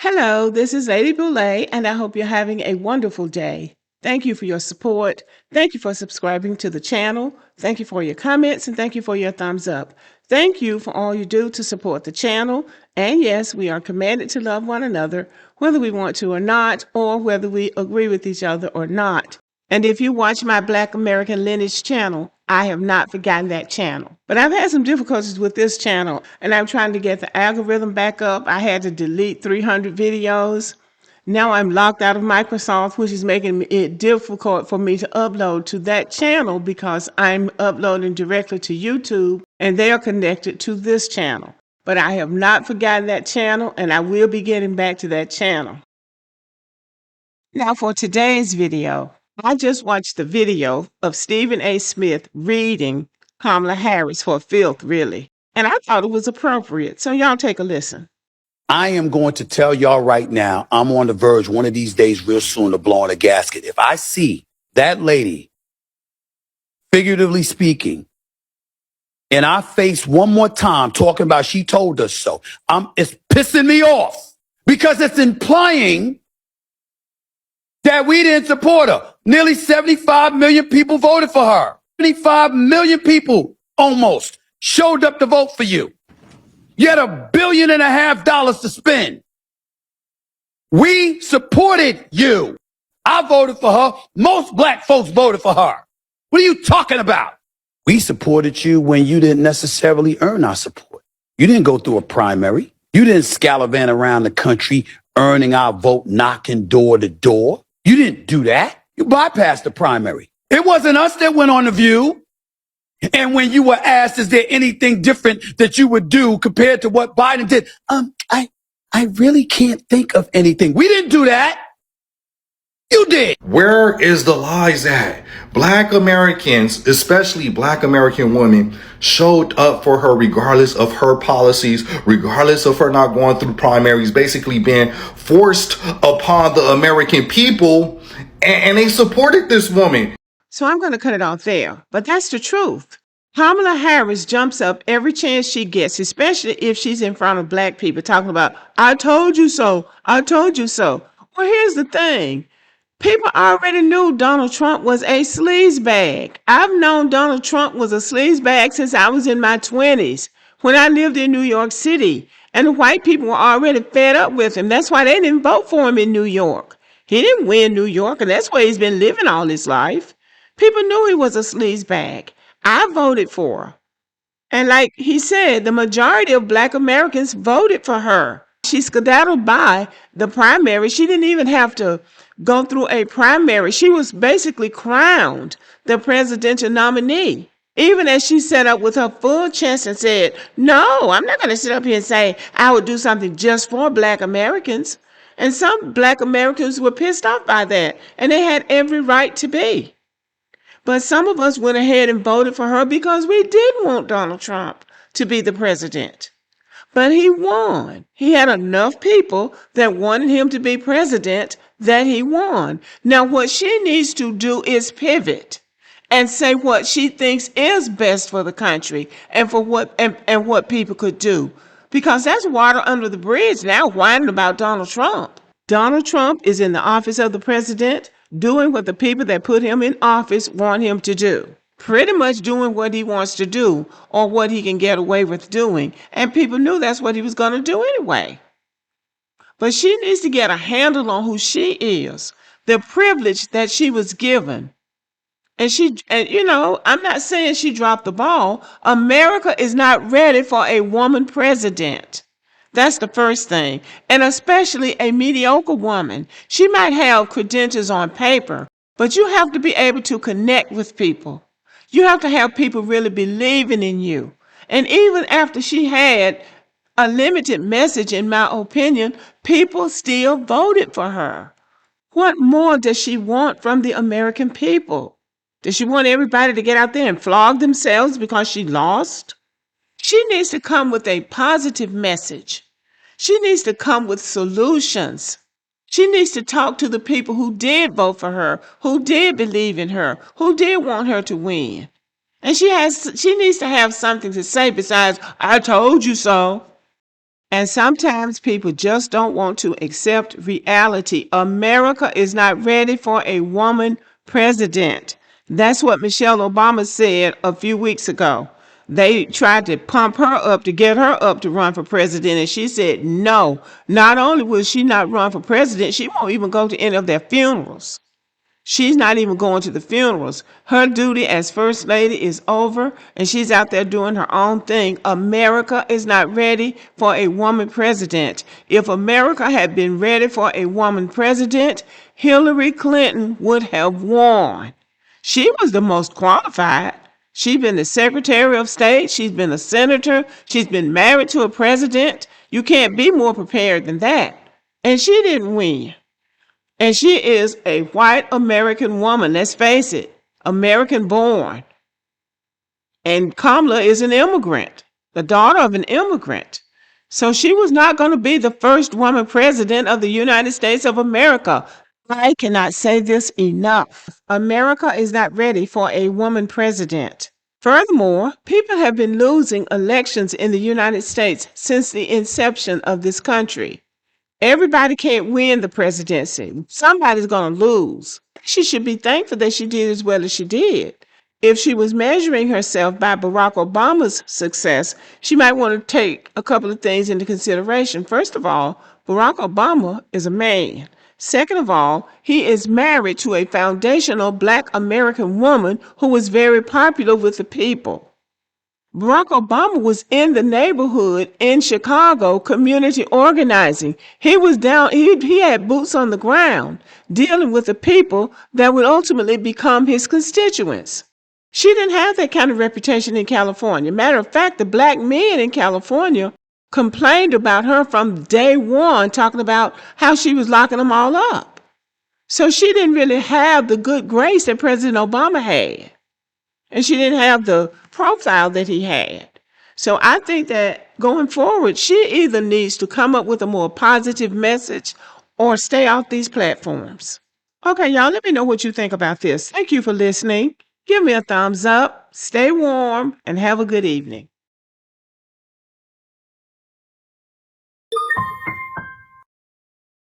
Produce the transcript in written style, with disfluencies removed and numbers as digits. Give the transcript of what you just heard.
Hello, this is Lady Boulay, and I hope you're having a wonderful day. Thank you for your support. Thank you for subscribing to the channel. Thank you for your comments, and thank you for your thumbs up. Thank you for all you do to support the channel. And yes, we are commanded to love one another, whether we want to or not, or whether we agree with each other or not. And if you watch my Black American Lineage channel, I have not forgotten that channel. But I've had some difficulties with this channel, and I'm trying to get the algorithm back up. I had to delete 300 videos. Now I'm locked out of Microsoft, which is making it difficult for me to upload to that channel because I'm uploading directly to YouTube, and they are connected to this channel. But I have not forgotten that channel, and I will be getting back to that channel. Now for today's video, I just watched the video of Stephen A. Smith reading Kamala Harris for filth, really. And I thought it was appropriate. So y'all take a listen. I am going to tell y'all right now, I'm on the verge one of these days real soon of blowing a gasket. If I see that lady, figuratively speaking, in our face one more time talking about she told us so, it's pissing me off because it's implying that we didn't support her. Nearly 75 million people voted for her. 75 million people almost showed up to vote for you. You had $1.5 billion to spend. We supported you. I voted for her. Most black folks voted for her. What are you talking about? We supported you when you didn't necessarily earn our support. You didn't go through a primary. You didn't scallivant around the country earning our vote, knocking door to door. You didn't do that. You bypassed the primary. It wasn't us that went on The View. And when you were asked, is there anything different that you would do compared to what Biden did? I really can't think of anything. We didn't do that. You did. Where is the lies at? Black Americans, especially Black American women, showed up for her regardless of her policies, regardless of her not going through primaries, basically being forced upon the American people, and they supported this woman. So I'm going to cut it off there. But that's the truth. Kamala Harris jumps up every chance she gets, especially if she's in front of black people talking about, I told you so. I told you so. Well, here's the thing. People already knew Donald Trump was a sleazebag. I've known Donald Trump was a sleazebag since I was in my 20s, when I lived in New York City. And the white people were already fed up with him. That's why they didn't vote for him in New York. He didn't win New York, and that's where he's been living all his life. People knew he was a sleazebag. I voted for her. And like he said, the majority of black Americans voted for her. She skedaddled by the primary. She didn't even have to go through a primary. She was basically crowned the presidential nominee. Even as she sat up with her full chest and said, no, I'm not going to sit up here and say I would do something just for black Americans. And some black Americans were pissed off by that, and they had every right to be. But some of us went ahead and voted for her because we did want Donald Trump to be the president. But he won. He had enough people that wanted him to be president that he won. Now, what she needs to do is pivot and say what she thinks is best for the country and for what people could do. Because that's water under the bridge now, whining about Donald Trump. Donald Trump is in the office of the president, doing what the people that put him in office want him to do. Pretty much doing what he wants to do or what he can get away with doing. And people knew that's what he was going to do anyway. But she needs to get a handle on who she is, the privilege that she was given. And I'm not saying she dropped the ball. America is not ready for a woman president. That's the first thing. And especially a mediocre woman. She might have credentials on paper, but you have to be able to connect with people. You have to have people really believing in you. And even after she had a limited message, in my opinion, people still voted for her. What more does she want from the American people? Does she want everybody to get out there and flog themselves because she lost? She needs to come with a positive message. She needs to come with solutions. She needs to talk to the people who did vote for her, who did believe in her, who did want her to win. And she needs to have something to say besides, I told you so. And sometimes people just don't want to accept reality. America is not ready for a woman president. That's what Michelle Obama said a few weeks ago. They tried to pump her up to get her up to run for president, and she said no. Not only will she not run for president, she won't even go to any of their funerals. She's not even going to the funerals. Her duty as First Lady is over, and she's out there doing her own thing. America is not ready for a woman president. If America had been ready for a woman president, Hillary Clinton would have won. She was the most qualified. She's been the Secretary of State. She's been a senator. She's been married to a president. You can't be more prepared than that. And she didn't win. And she is a white American woman, let's face it, American born. And Kamala is an immigrant, the daughter of an immigrant. So she was not going to be the first woman president of the United States of America. I cannot say this enough. America is not ready for a woman president. Furthermore, people have been losing elections in the United States since the inception of this country. Everybody can't win the presidency. Somebody's going to lose. She should be thankful that she did as well as she did. If she was measuring herself by Barack Obama's success, she might want to take a couple of things into consideration. First of all, Barack Obama is a man. Second of all, he is married to a foundational Black American woman who was very popular with the people. Barack Obama was in the neighborhood in Chicago community organizing. He was down, he had boots on the ground dealing with the people that would ultimately become his constituents. She didn't have that kind of reputation in California. Matter of fact, the black men in California complained about her from day one, talking about how she was locking them all up. So she didn't really have the good grace that President Obama had. And she didn't have the profile that he had. So I think that going forward, she either needs to come up with a more positive message or stay off these platforms. Okay, y'all, let me know what you think about this. Thank you for listening. Give me a thumbs up, stay warm, and have a good evening.